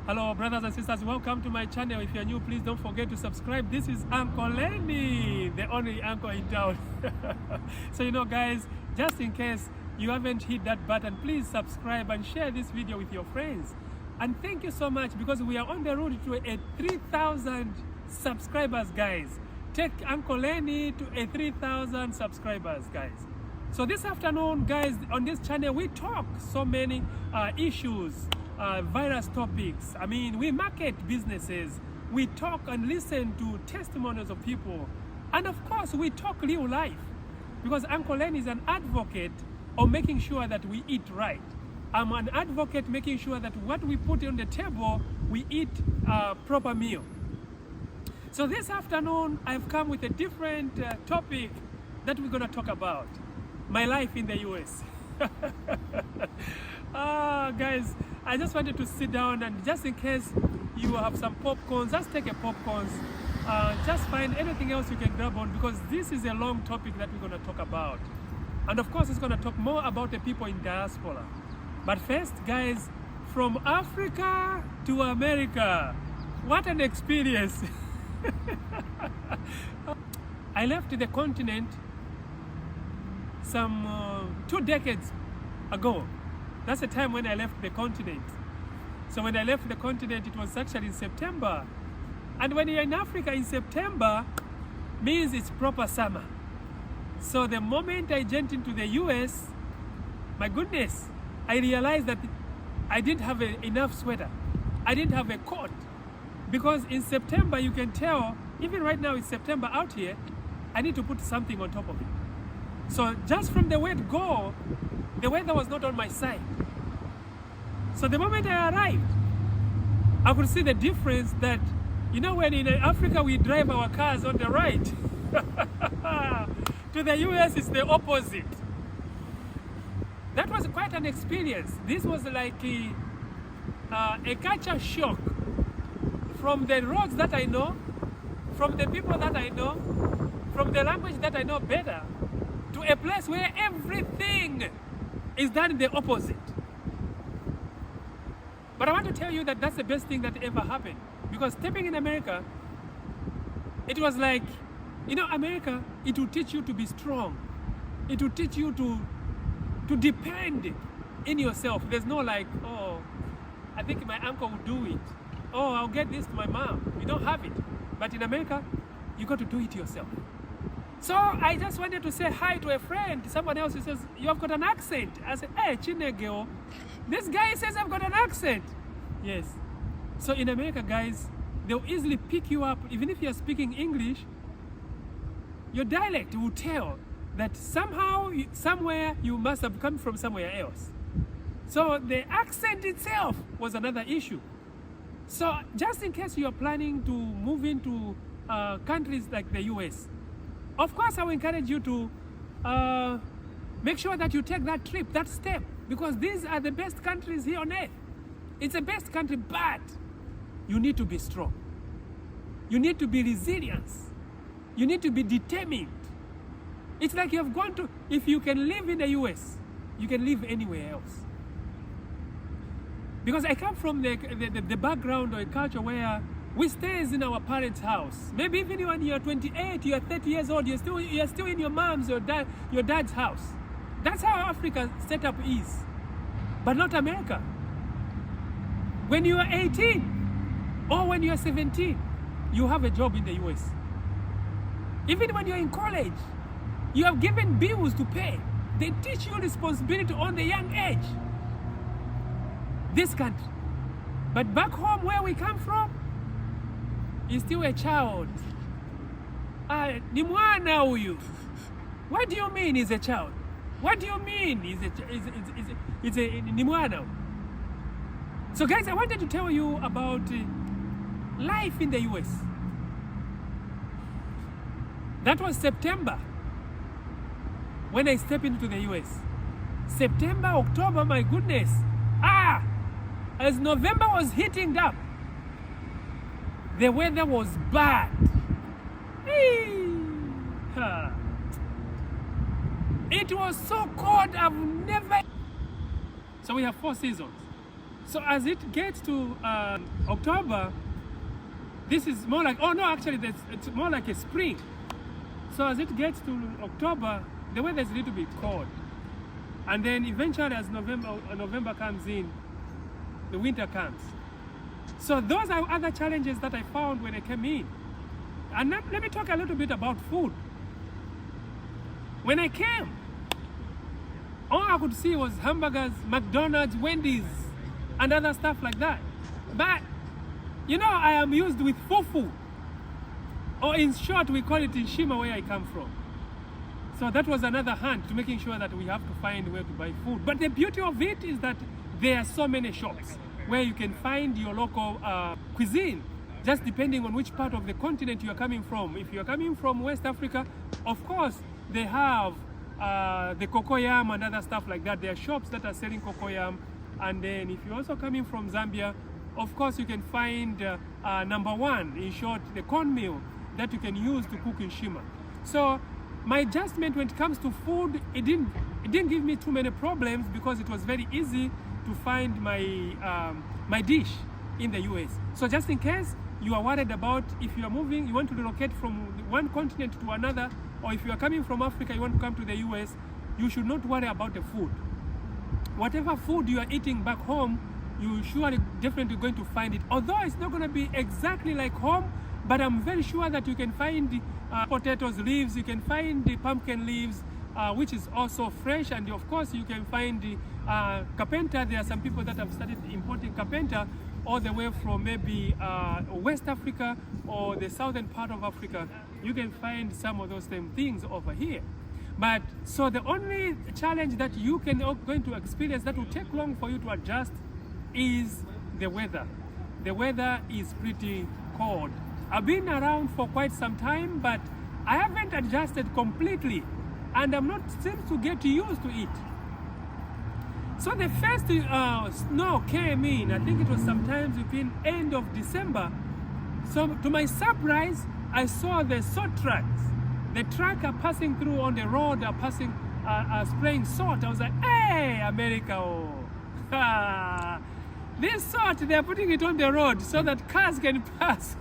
Hello brothers and sisters, welcome to my channel. If you're new, please don't forget to subscribe. This is Uncle Lenny, the only uncle in town. So guys, just in case you haven't hit that button, please subscribe and share this video with your friends. And thank you so much, because we are on the road to a 3,000 subscribers, guys. Take Uncle Lenny to a 3,000 subscribers, guys. So this afternoon, guys, on this channel we talk so many issues, various topics. I mean, we market businesses, we talk and listen to testimonies of people, and of course we talk real life, because Uncle Lenny is an advocate of making sure that we eat right. I'm an advocate making sure that what we put on the table, we eat a proper meal. So this afternoon I've come with a different topic that we're going to talk about: my life in the US. Guys, I just wanted to sit down, and just in case you have some popcorns, just take a popcorns. Just find anything else you can grab on, because this is a long topic that we're going to talk about. And of course, it's going to talk more about the people in diaspora. But first, guys, from Africa to America, what an experience. I left the continent some 2 decades ago. That's the time when I left the continent. So when I left the continent, it was actually in September. And when you're in Africa in September, means it's proper summer. So the moment I jumped into the US, my goodness, I realized that I didn't have enough sweater. I didn't have a coat. Because in September, you can tell, even right now it's September out here, I need to put something on top of it. So just from the word go, the weather was not on my side. So the moment I arrived, I could see the difference that, when in Africa we drive our cars on the right, to the US it's the opposite. That was quite an experience. This was like a culture shock from the roads that I know, from the people that I know, from the language that I know better, to a place where everything is done the opposite. But I want to tell you that that's the best thing that ever happened. Because stepping in America, it was like, America, it will teach you to be strong. It will teach you to depend in yourself. There's no like, oh, I think my uncle will do it. Oh, I'll get this to my mom. You don't have it. But in America, you got to do it yourself. So I just wanted to say hi to a friend, someone else who says, you have got an accent. I said, hey, Chinegeo, this guy says I've got an accent. Yes. So in America, guys, they'll easily pick you up. Even if you're speaking English, your dialect will tell that somehow, somewhere, you must have come from somewhere else. So the accent itself was another issue. So just in case you are planning to move into countries like the US, of course I will encourage you to make sure that you take that trip, that step, because these are the best countries here on earth. It's the best country, but you need to be strong. You need to be resilient. You need to be determined. It's like you have gone to, if you can live in the US, you can live anywhere else. Because I come from the background or a culture where we stay in our parents' house. Maybe even when you're 28, you're 30 years old, you're still in your mom's, your dad's house. That's how Africa's setup is. But not America. When you are 18 or when you are 17, you have a job in the US. Even when you're in college, you have given bills to pay. They teach you responsibility on the young age. This country. But back home where we come from, you're still a child. Ni mwana huyu. What do you mean he's a child? What do you mean he's ni mwana? So guys, I wanted to tell you about life in the US. That was September when I stepped into the US. September, October, my goodness. As November was heating up, the weather was bad. It was so cold, I've never... So we have 4 seasons. So as it gets to October, this is more like, oh no, actually it's more like a spring. So as it gets to October, the weather is a little bit cold. And then eventually as November comes in, the winter comes. So those are other challenges that I found when I came in. And let me talk a little bit about food. When I came, all I could see was hamburgers, McDonald's, Wendy's, and other stuff like that. But, you know, I am used with fufu. Or in short, we call it in Shima, where I come from. So that was another hand to making sure that we have to find where to buy food. But the beauty of it is that there are so many shops where you can find your local cuisine, just depending on which part of the continent you are coming from. If you are coming from West Africa, of course, they have the cocoyam and other stuff like that. There are shops that are selling cocoyam. And then if you're also coming from Zambia, of course, you can find number one, in short, the cornmeal that you can use to cook in Shima. So my adjustment when it comes to food, it didn't give me too many problems because it was very easy to find my dish in the US. So just in case you are worried about if you are moving, you want to relocate from one continent to another, or if you are coming from Africa, you want to come to the US, you should not worry about the food. Whatever food you are eating back home, you surely definitely going to find it. Although it's not going to be exactly like home, but I'm very sure that you can find potatoes leaves, you can find the pumpkin leaves, which is also fresh, and of course you can find the carpenter. There are some people that have started importing carpenter all the way from maybe West Africa or the southern part of Africa. You can find some of those same things over here. But so the only challenge that you can going to experience that will take long for you to adjust is the weather. The weather is pretty cold. I've been around for quite some time, but I haven't adjusted completely, and I'm not seem to get used to it. So the first snow came in, I think it was sometimes between end of December. So to my surprise, I saw the salt trucks. The truck are passing through on the road, are passing, spraying salt. I was like, hey, America, oh. This salt, they are putting it on the road so that cars can pass.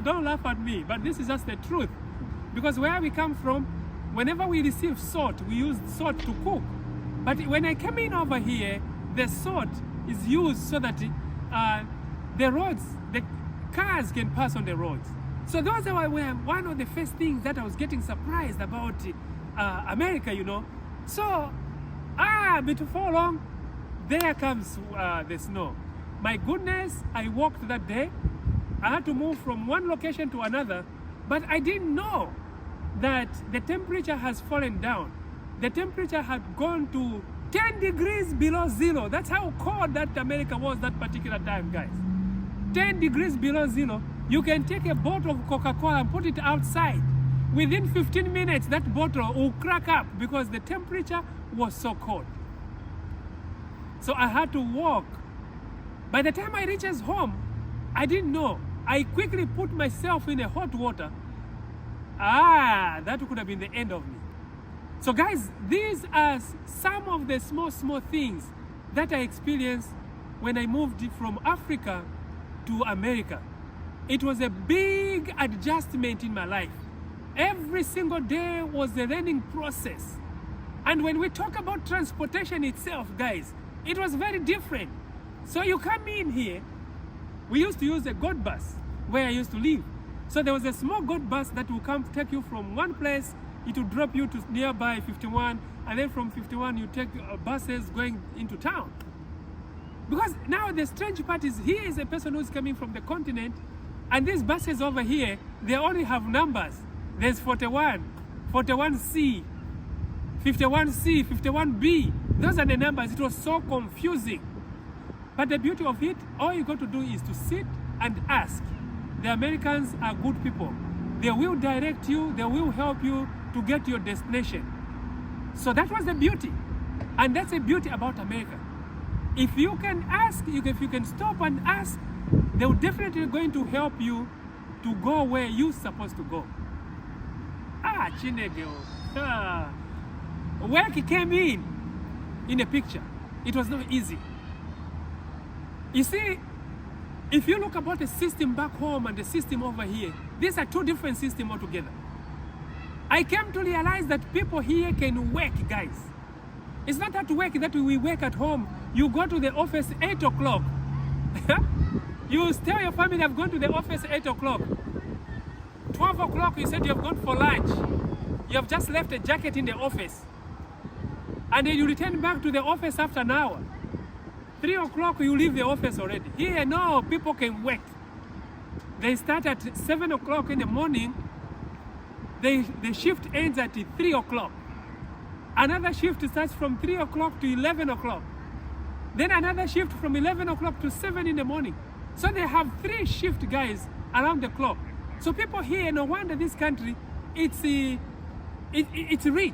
Don't laugh at me, but this is just the truth. Because where we come from, whenever we receive salt, we use salt to cook. But when I came in over here, the salt is used so that the roads, the cars can pass on the roads. So those were one of the first things that I was getting surprised about America, you know. So, before long, there comes the snow. My goodness, I walked that day. I had to move from one location to another, but I didn't know that the temperature has fallen down. The temperature had gone to 10 degrees below zero. That's how cold that America was that particular time, guys. 10 degrees below zero. You can take a bottle of Coca-Cola and put it outside. Within 15 minutes, that bottle will crack up because the temperature was so cold. So I had to walk. By the time I reaches home, I didn't know. I quickly put myself in a hot water. That could have been the end of me. So guys, these are some of the small things that I experienced when I moved from Africa to America. It was a big adjustment in my life. Every single day was a learning process. And when we talk about transportation itself, guys, it was very different. So you come in here, we used to use a goat bus where I used to live. So there was a small goat bus that will come take you from one place, it will drop you to nearby 51, and then from 51 you take buses going into town. Because now the strange part is, here is a person who's coming from the continent, and these buses over here, they only have numbers. There's 41, 41C, 51C, 51B. Those are the numbers. It was so confusing. But the beauty of it, all you got to do is to sit and ask. The Americans are good people. They will direct you, they will help you to get to your destination. So that was the beauty. And that's the beauty about America. If you can ask, if you can stop and ask, they will definitely going to help you to go where you're supposed to go. Chinege. Work came in a picture. It was not easy. You see, if you look about the system back home and the system over here, these are two different systems altogether. I came to realize that people here can work, guys. It's not that work that we work at home. You go to the office 8 o'clock. You tell your family, I've gone to the office 8 o'clock. 12 o'clock, you said you have gone for lunch. You have just left a jacket in the office. And then you return back to the office after an hour. 3 o'clock, you leave the office already. Here, no, people can work. They start at 7 o'clock in the morning. The shift ends at 3 o'clock. Another shift starts from 3 o'clock to 11 o'clock. Then another shift from 11 o'clock to 7 in the morning. So they have 3 shift guys around the clock. So people here, no wonder this country, it's rich.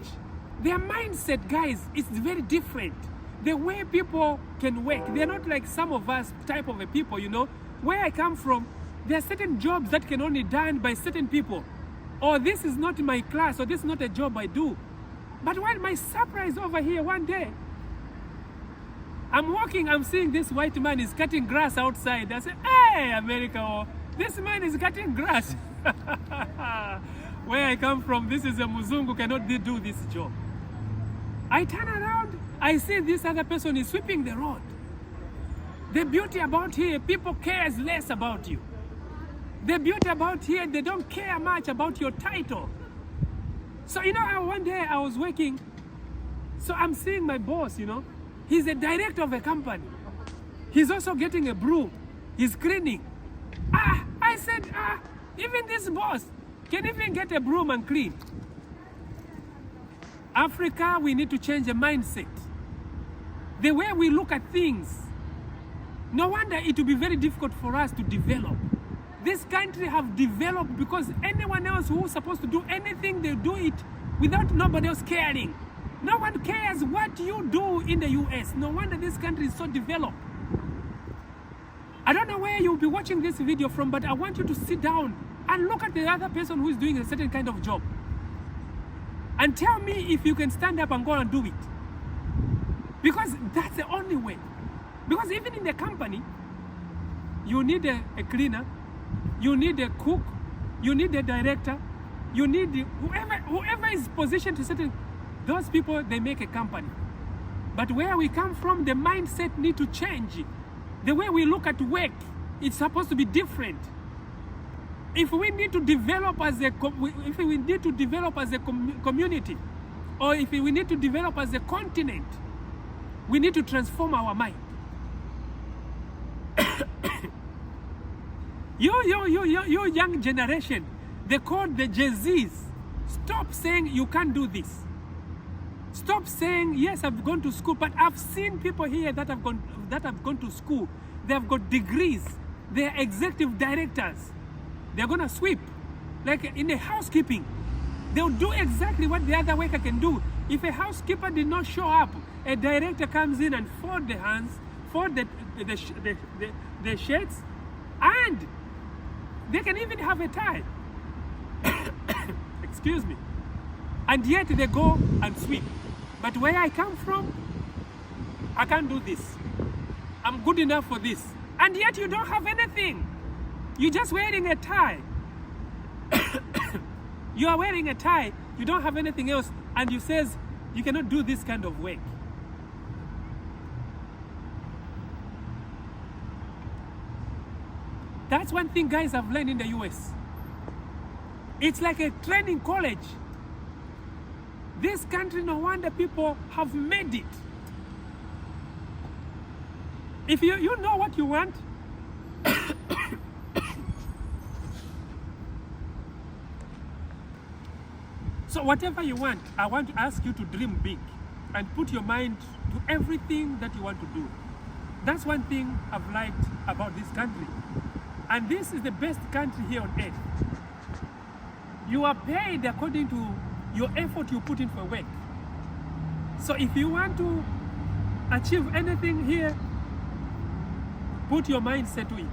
Their mindset, guys, is very different. The way people can work, they're not like some of us type of a people, you know. Where I come from, there are certain jobs that can only done by certain people. Or this is not my class, or this is not a job I do. But when my surprise over here one day, I'm walking, I'm seeing this white man is cutting grass outside. I say, hey, America, oh, this man is cutting grass. Where I come from, this is a Muzungu, cannot do this job. I turn around, I see this other person is sweeping the road. The beauty about here, people cares less about you. The beauty about here, they don't care much about your title. So, you know, one day I was working, so I'm seeing my boss, you know, he's a director of a company. He's also getting a broom. He's cleaning. I said, even this boss can even get a broom and clean. Africa, we need to change the mindset. The way we look at things. No wonder it will be very difficult for us to develop. This country have developed because anyone else who's supposed to do anything, they do it without nobody else caring. No one cares what you do in the US. No wonder this country is so developed. I don't know where you'll be watching this video from, but I want you to sit down and look at the other person who is doing a certain kind of job. And tell me if you can stand up and go and do it. Because that's the only way. Because even in the company, you need a cleaner, you need a cook, you need a director, you need whoever is positioned to certain, those people, they make a company. But where we come from, the mindset need to change. The way we look at work, it's supposed to be different. If we need to develop as a community, or if we need to develop as a continent, we need to transform our mind. You young generation, they call the Gen Zs. Stop saying you can't do this. Stop saying, yes, I've gone to school, but I've seen people here that have gone to school. They have got degrees. They're executive directors. They're going to sweep. Like in the housekeeping, they'll do exactly what the other worker can do. If a housekeeper did not show up, a director comes in and fold the hands, fold the shirts, and they can even have a tie. Excuse me. And yet they go and sweep. But where I come from, I can't do this. I'm good enough for this. And yet you don't have anything. You're just wearing a tie. You are wearing a tie, you don't have anything else, and you says you cannot do this kind of work. That's one thing guys have learned in the US. It's like a training college. This country, no wonder people have made it. If you know what you want, so whatever you want, I want to ask you to dream big and put your mind to everything that you want to do. That's one thing I've liked about this country. And this is the best country here on earth. You are paid according to your effort you put in for work. So if you want to achieve anything here, put your mindset to it.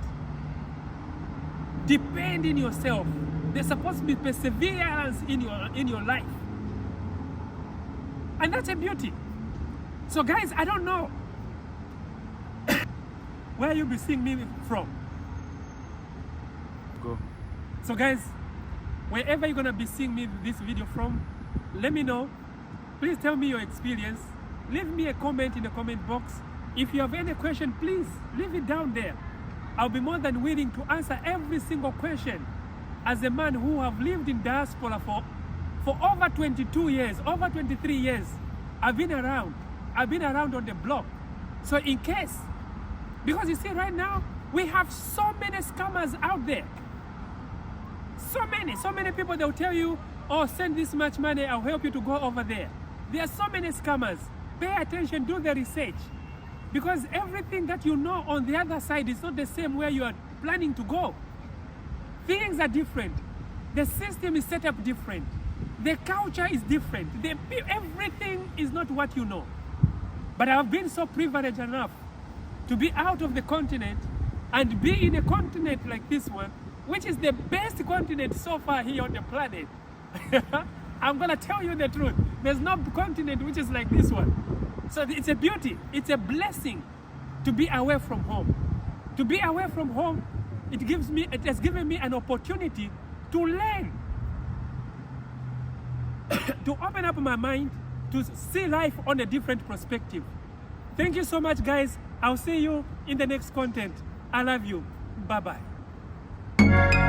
Depend in yourself. There's supposed to be perseverance in your life. And that's a beauty. So guys, I don't know where you be seeing me from. Go. So guys, wherever you're gonna be seeing me this video from, let me know. Please tell me your experience. Leave me a comment in the comment box. If you have any question, please leave it down there. I'll be more than willing to answer every single question. As a man who have lived in diaspora for over 22 years, over 23 years, I've been around on the block. So in case, because you see right now, we have so many scammers out there. So many people, they'll tell you, oh, send this much money, I'll help you to go over there. There are so many scammers. Pay attention, do the research. Because everything that you know on the other side is not the same where you are planning to go. Things are different. The system is set up different. The culture is different. Everything is not what you know. But I've been so privileged enough to be out of the continent and be in a continent like this one, which is the best continent so far here on the planet. I'm gonna tell you the truth. There's no continent which is like this one. So it's a beauty, it's a blessing to be away from home. To be away from home, it has given me an opportunity to learn, to open up my mind, to see life on a different perspective. Thank you so much, guys. I'll see you in the next content. I love you. Bye-bye.